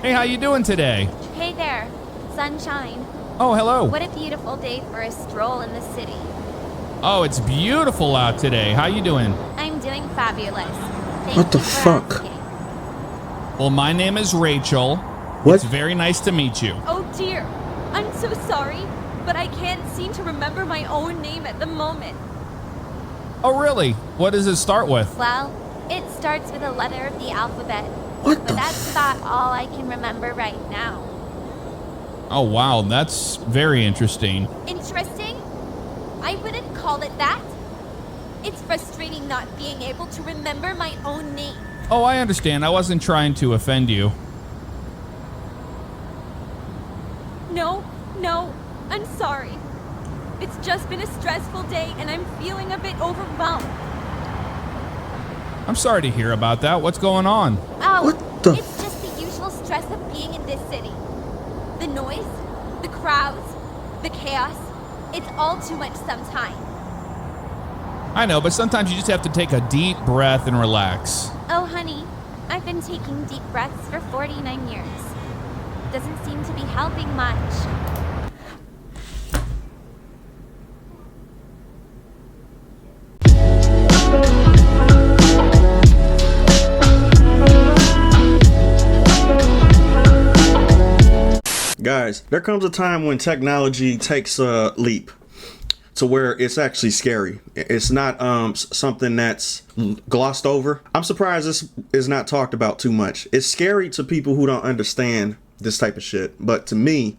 Hey, how you doing today? Hey there, sunshine. Oh, hello. What a beautiful day for a stroll in the city. Oh, it's beautiful out today. How you doing? I'm doing fabulous. Thank What the you for fuck? asking. Well, my name is Rachel. What? It's very nice to meet you. Oh dear, I'm so sorry, but I can't seem to remember my own name at the moment. Oh, really? What does it start with? Well, it starts with a letter of the alphabet, What but the that's about all I can remember right now. Oh, wow, that's very interesting. Interesting? I wouldn't call it that. It's frustrating not being able to remember my own name. Oh, I understand. I wasn't trying to offend you. No, I'm sorry. It's just been a stressful day and I'm feeling a bit overwhelmed. I'm sorry to hear about that. What's going on? Oh, What the it's just the usual stress of being in this city. The noise, the crowds, the chaos. It's all too much sometimes. I know, but sometimes you just have to take a deep breath and relax. Oh, honey, I've been taking deep breaths for 49 years. Doesn't seem to be helping much. Guys, there comes a time when technology takes a leap to where it's actually scary. It's not something that's glossed over. I'm surprised this is not talked about too much. It's scary to people who don't understand this type of shit, but to me,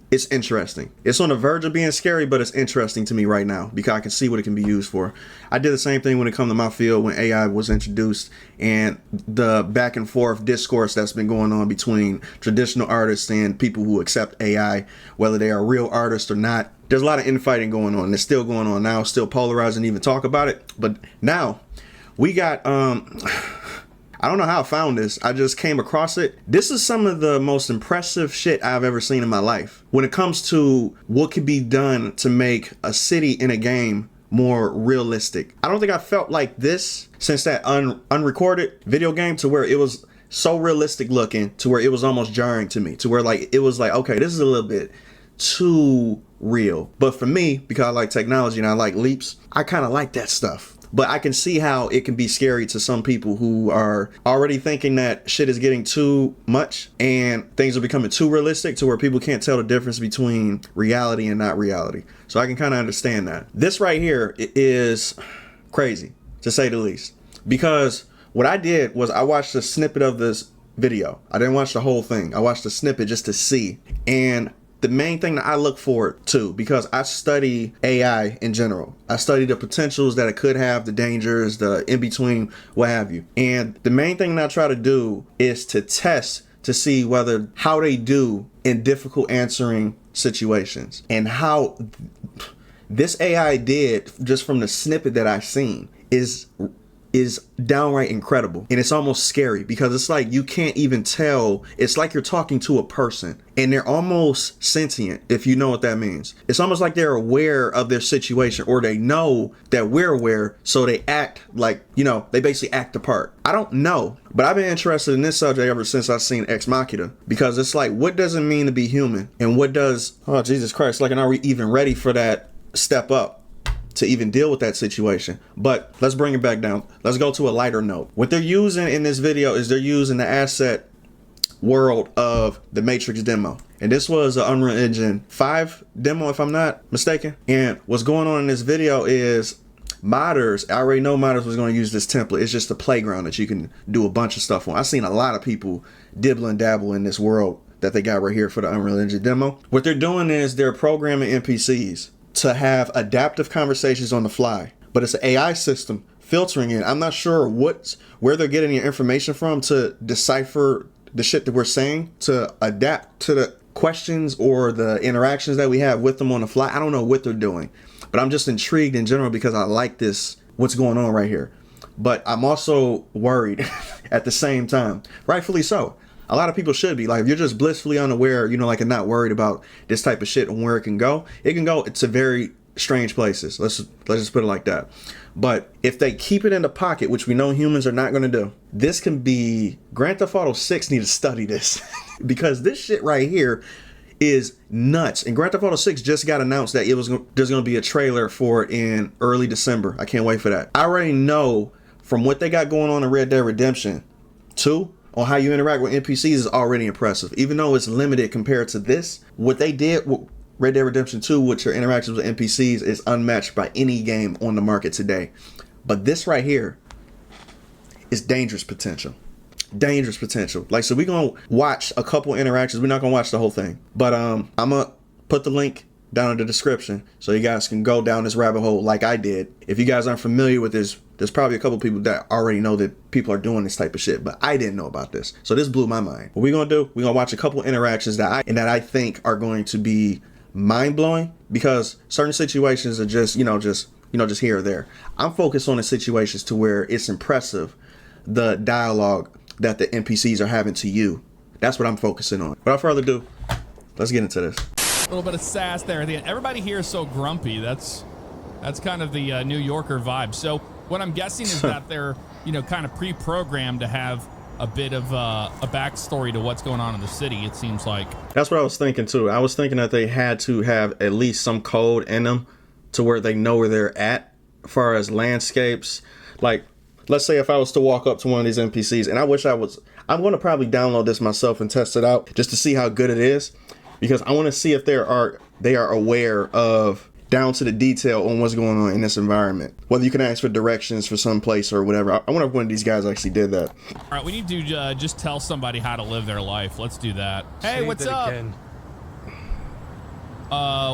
it's interesting. It's on the verge of being scary, but it's interesting to me right now because I can see what it can be used for. I did the same thing when it comes to my field when AI was introduced and the back and forth discourse that's been going on between traditional artists and people who accept AI, whether they are real artists or not. There's a lot of infighting going on. It's still going on now, still polarizing to even talk about it. But now we got I don't know how I found this. I just came across it. This is some of the most impressive shit I've ever seen in my life. When it comes to what could be done to make a city in a game more realistic. I don't think I felt like this since that unrecorded video game to where it was so realistic looking to where it was almost jarring to me. To where like it was like, okay, this is a little bit too real. But for me, because I like technology and I like leaps, I kind of like that stuff. But I can see how it can be scary to some people who are already thinking that shit is getting too much and things are becoming too realistic to where people can't tell the difference between reality and not reality. So I can kind of understand that. This right here is crazy, to say the least. Because what I did was I watched a snippet of this video. I didn't watch the whole thing. I watched a snippet just to see. And the main thing that I look forward to, because I study AI in general. I study the potentials that it could have, the dangers, the in-between, what have you. And the main thing that I try to do is to test to see how they do in difficult answering situations. And how this AI did, just from the snippet that I've seen, is downright incredible. And it's almost scary because it's like you can't even tell. It's like you're talking to a person and they're almost sentient, if you know what that means. It's almost like they're aware of their situation, or they know that we're aware, so they act like, they basically act the part. I don't know, but I've been interested in this subject ever since I've seen Ex Machina, because it's like, what does it mean to be human? And what does, oh Jesus Christ, like, are we even ready for that step up to even deal with that situation? But let's bring it back down. Let's go to a lighter note. What they're using in this video is they're using the asset world of the Matrix demo. And this was an Unreal Engine 5 demo, if I'm not mistaken. And what's going on in this video is modders, I already know modders was going to use this template. It's just a playground that you can do a bunch of stuff on. I've seen a lot of people dibble and dabble in this world that they got right here for the Unreal Engine demo. What they're doing is they're programming NPCs to have adaptive conversations on the fly, but it's an AI system filtering it. I'm not sure where they're getting the information from to decipher the shit that we're saying to adapt to the questions or the interactions that we have with them on the fly. I don't know what they're doing, but I'm just intrigued in general because I like what's going on right here. But I'm also worried at the same time, rightfully so. A lot of people should be. Like, if you're just blissfully unaware, and not worried about this type of shit and where it can go to very strange places. Let's just put it like that. But if they keep it in the pocket, which we know humans are not going to do, this can be Grand Theft Auto 6 need to study this because this shit right here is nuts. And Grand Theft Auto 6 just got announced that there's going to be a trailer for it in early December. I can't wait for that. I already know from what they got going on in Red Dead Redemption 2 on how you interact with NPCs is already impressive. Even though it's limited compared to this, what they did with Red Dead Redemption 2 with your interactions with NPCs is unmatched by any game on the market today. But this right here is dangerous potential. Dangerous potential. Like, so we're gonna watch a couple interactions. We're not gonna watch the whole thing, but I'm gonna put the link down in the description so you guys can go down this rabbit hole like I did. If you guys aren't familiar with this, there's probably a couple people that already know that people are doing this type of shit, but I didn't know about this. So this blew my mind. What we're gonna do, we're gonna watch a couple interactions that I think are going to be mind-blowing, because certain situations are just here or there. I'm focused on the situations to where it's impressive, the dialogue that the NPCs are having to you. That's what I'm focusing on. Without further ado, let's get into this. A little bit of sass there at the end. Everybody here is so grumpy. That's kind of the New Yorker vibe. So what I'm guessing is that they're, kind of pre-programmed to have a bit of a backstory to what's going on in the city, it seems like. That's what I was thinking too. I was thinking that they had to have at least some code in them to where they know where they're at as far as landscapes. Like, let's say if I was to walk up to one of these NPCs, and I'm going to probably download this myself and test it out just to see how good it is, because I want to see if they are aware of down to the detail on what's going on in this environment. Whether you can ask for directions for some place or whatever. I wonder if one of these guys actually did that. All right, we need to just tell somebody how to live their life. Let's do that. Hey, what's up?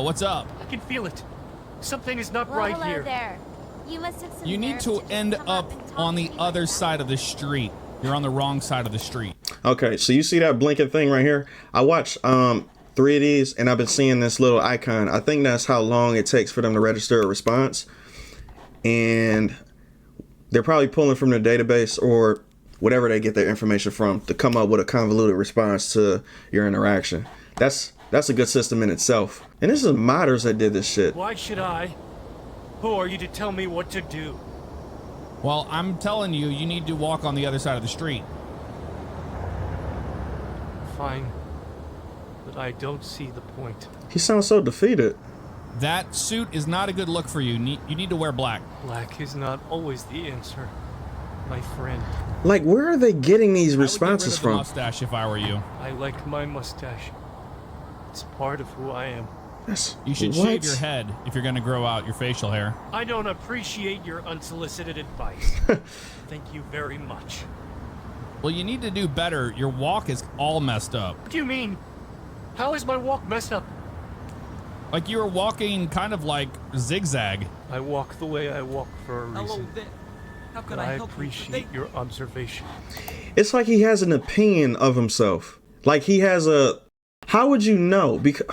What's up? I can feel it. Something is not Well, right hello here. there. You must have some You need nerve to just end come up and talk on to the me other like side that. of the street. You're on the wrong side of the street. Okay, so you see that blinking thing right here? I watched 3 of these, and I've been seeing this little icon. I think that's how long it takes for them to register a response. And they're probably pulling from their database or whatever they get their information from to come up with a convoluted response to your interaction. That's a good system in itself. And this is modders that did this shit. Why should I? Who are you to tell me what to do? Well, I'm telling you, you need to walk on the other side of the street. Fine. But I don't see the point. He sounds so defeated. That suit is not a good look for you. You need to wear black. Black is not always the answer, my friend. Like, where are they getting these responses I would get rid of the from? mustache if I were you. I like my mustache. It's part of who I am. You should shave your head if you're going to grow out your facial hair. I don't appreciate your unsolicited advice. Thank you very much. Well, you need to do better. Your walk is all messed up. What do you mean? How is my walk messed up? Like you were walking kind of like zigzag. I walk the way I walk for a reason. Hello there. How can But I I help appreciate you? your observation. It's like he has an opinion of himself. Like he has a... How would you know? Because...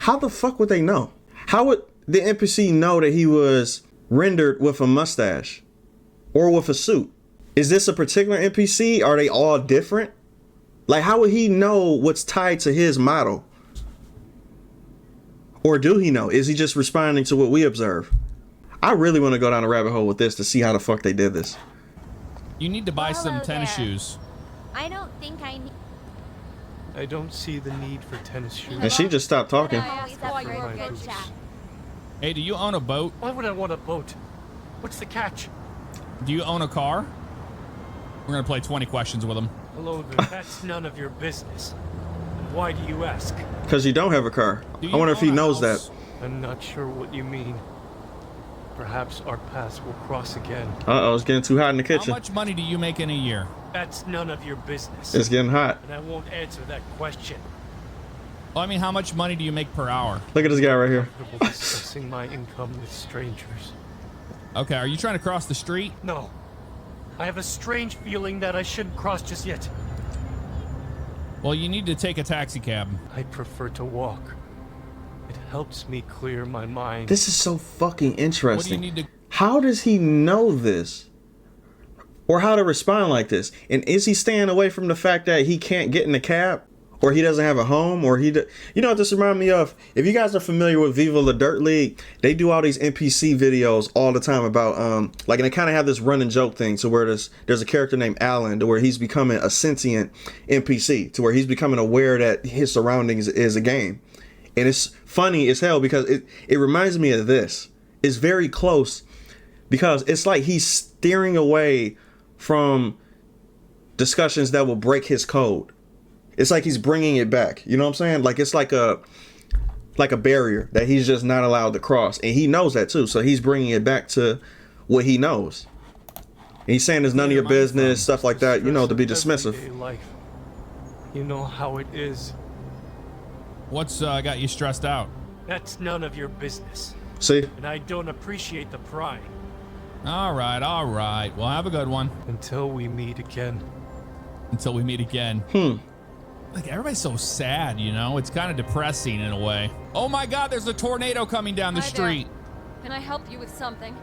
How the fuck would they know? How would the NPC know that he was rendered with a mustache or with a suit? Is this a particular NPC? Are they all different? Like, how would he know what's tied to his model? Or do he know? Is he just responding to what we observe? I really want to go down a rabbit hole with this to see how the fuck they did this. You need to buy Well, some hello tennis there. shoes. I don't think I need. I don't see the need for tennis shoes. And she just stopped talking. Always up for a Fine. good chat. Hey, do you own a boat? Why would I want a boat? What's the catch? Do you own a car? We're going to play 20 questions with him. Hello there. That's none of your business. And why do you ask? Because you don't have a car. Do I you wonder if he own a knows house? that. I'm not sure what you mean. Perhaps our paths will cross again. Uh-oh, it's getting too hot in the How kitchen. much money do you make in a year? That's none of your business. It's getting hot. And I won't answer that question. Well, I mean, how much money do you make per hour? Look at this guy right here. Comfortable discussing my income with strangers. Okay, are you trying to cross the street? No. I have a strange feeling that I shouldn't cross just yet. Well, you need to take a taxi cab. I prefer to walk. It helps me clear my mind. This is so fucking What do you interesting. need to... How does he know this? Or how to respond like this? And is he staying away from the fact that he can't get in the cab? or he doesn't have a home, or you know what this reminds me of? If you guys are familiar with Viva La Dirt League, they do all these NPC videos all the time about like, and they kind of have this running joke thing to where there's a character named Alan to where he's becoming a sentient NPC, to where he's becoming aware that his surroundings is a game. And it's funny as hell because it reminds me of this. It's very close because it's like he's steering away from discussions that will break his code. It's like he's bringing it back. You know what I'm saying? Like it's like a barrier that he's just not allowed to cross. And he knows that too. So he's bringing it back to what he knows. And he's saying there's none of your business, stuff like that, you know, to be dismissive. Life. You know how it is. What's got you stressed out? That's none of your business. See? And I don't appreciate the prying. All right. Well, have a good one. Until we meet again. Until we meet again. Like, everybody's so sad, you know? It's kind of depressing in a way. Oh my God, there's a tornado coming down the street. Can I help you with something?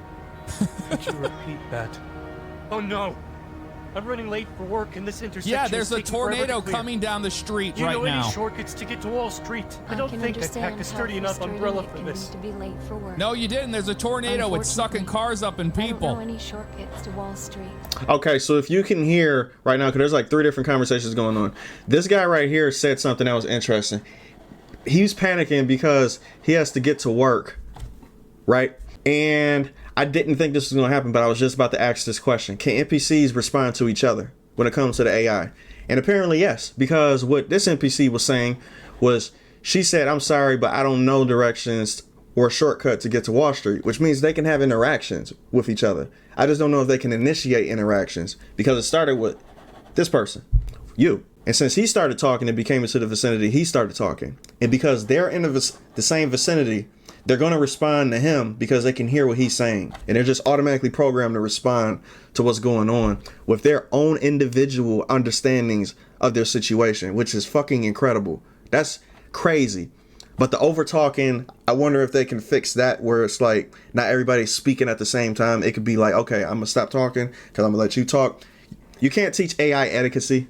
Could you repeat that? Oh no! I'm running late for work and this intersection. Yeah, there's is a taking forever tornado to clear. coming down the street Do you right know now. any shortcuts to get to Wall Street? I don't think I packed a sturdy enough umbrella for this. To be late for work. No, you didn't. There's a tornado. It's sucking cars up and I don't people. know any shortcuts to Wall Street. Okay, so if you can hear right now, because there's like 3 different conversations going on. This guy right here said something that was interesting. He's panicking because he has to get to work, right? And I didn't think this was going to happen, but I was just about to ask this question. Can NPCs respond to each other when it comes to the AI? And apparently yes, because what this NPC was saying was, she said, I'm sorry, but I don't know directions or a shortcut to get to Wall Street, which means they can have interactions with each other. I just don't know if they can initiate interactions because it started with this person, you. And since he started talking, it became into the vicinity, he started talking. And because they're in the same vicinity, they're going to respond to him because they can hear what he's saying. And they're just automatically programmed to respond to what's going on with their own individual understandings of their situation, which is fucking incredible. That's crazy. But the over talking, I wonder if they can fix that where it's like not everybody's speaking at the same time. It could be like, okay, I'm going to stop talking because I'm going to let you talk. You can't teach AI etiquette.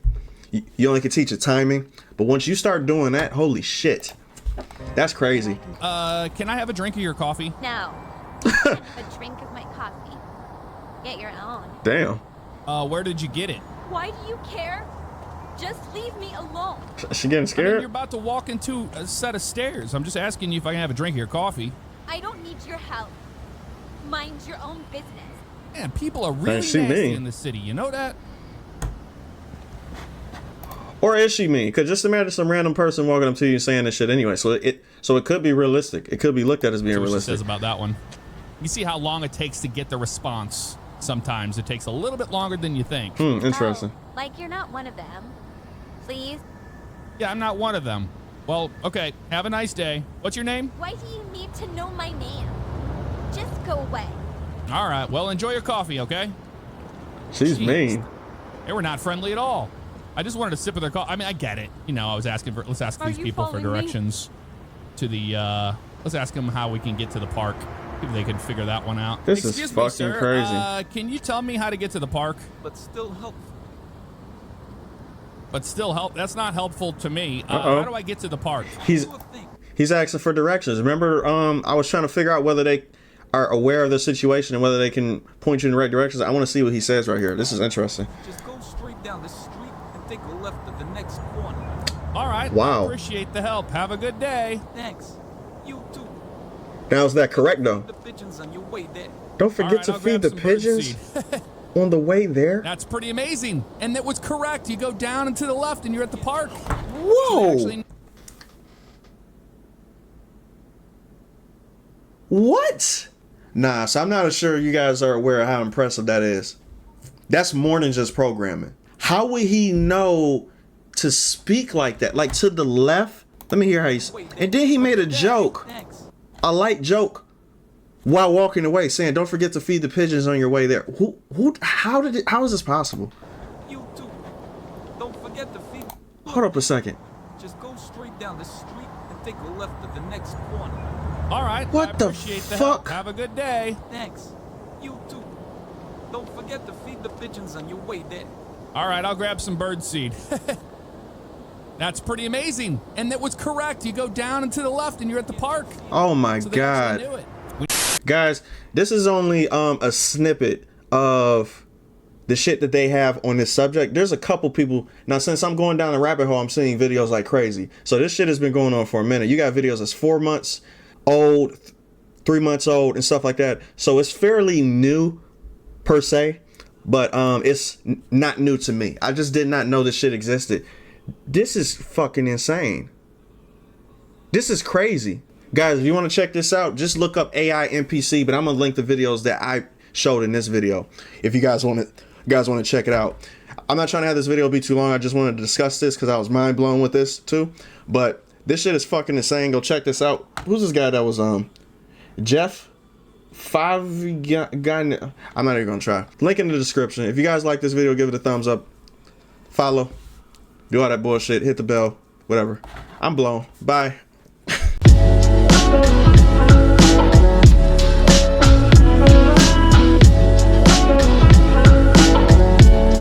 You only can teach it timing. But once you start doing that, holy shit. That's crazy. Can I have a drink of your coffee? No. A drink of my coffee. Get your own. Damn. Where did you get it? Why do you care? Just leave me alone. She getting I mean, scared? you're about to walk into a set of stairs. I'm just asking you if I can have a drink of your coffee. I don't need your help. Mind your own business. Man, people are really she nasty mean. in the city. You know that? Or is she mean? Because just imagine some random person walking up to you saying this shit anyway. So it could be realistic. It could be looked at as being That's what she realistic. says about that one. You see how long it takes to get the response. Sometimes it takes a little bit longer than you think. Interesting. Oh, like you're not one of them. Please? Yeah, I'm not one of them. Well, okay. Have a nice day. What's your name? Why do you need to know my name? Just go away. All right. Well, enjoy your coffee, okay? She's Jeez. mean. They were not friendly at all. I just wanted a sip of their coffee. I mean, I get it. You know, I was asking for, let's ask Are these you people for following me? directions to the, let's ask them how we can get to the park. See if they can figure that one out. This is Excuse me, fucking sir. crazy. Can you tell me how to get to the park? but still helpful. But still help. That's not helpful to me. Uh-oh. How do I get to the park? He's asking for directions. Remember, I was trying to figure out whether they are aware of the situation and whether they can point you in the right directions. I want to see what he says right here. This is interesting. Just go straight down the street and take a left at the next corner. All right. Wow. I appreciate the help. Have a good day. Thanks. You too. Now, is that correct, though? The pigeons on your way there. Don't All forget right, to I'll feed grab the some pigeons birdseed. on the way there. That's pretty amazing. And that was correct. You go down and to the left and you're at the park. Whoa! Actually, What? Nah, so I'm not sure you guys are aware of how impressive that is. That's more than just programming. How would he know to speak like that? Like to the left? Let me hear how he's... And then he made a joke. Thanks. A light joke while walking away saying, don't forget to feed the pigeons on your way there. How is this possible? You too. Don't forget to feed. Hold up a second. Just go straight down the street and take a left at the next corner. all right. What I the appreciate the help. fuck? Have a good day. Thanks. You too. Don't forget to feed the pigeons on your way there. All right. I'll grab some birdseed. That's pretty amazing. And that was correct. You go down and to the left and you're at the park. Oh my So they God. actually knew it. Guys, this is only a snippet of the shit that they have on this subject. There's a couple people now. Since I'm going down the rabbit hole, I'm seeing videos like crazy. So this shit has been going on for a minute. You got videos that's 4 months old, 3 months old, and stuff like that. So it's fairly new per se, but it's not new to me. I just did not know this shit existed. This is fucking insane. This is crazy. Guys, if you want to check this out, just look up AI NPC, but I'm gonna link the videos that I showed in this video if you guys want to check it out. I'm not trying to have this video be too long. I just wanted to discuss this because I was mind blown with this too. But this shit is fucking insane. Go check this out. Who's this guy that was Jeff? Guy. I'm not even gonna try. Link in the description. If you guys like this video, give it a thumbs up. Follow. Do all that bullshit. Hit the bell. Whatever. I'm blown. Bye.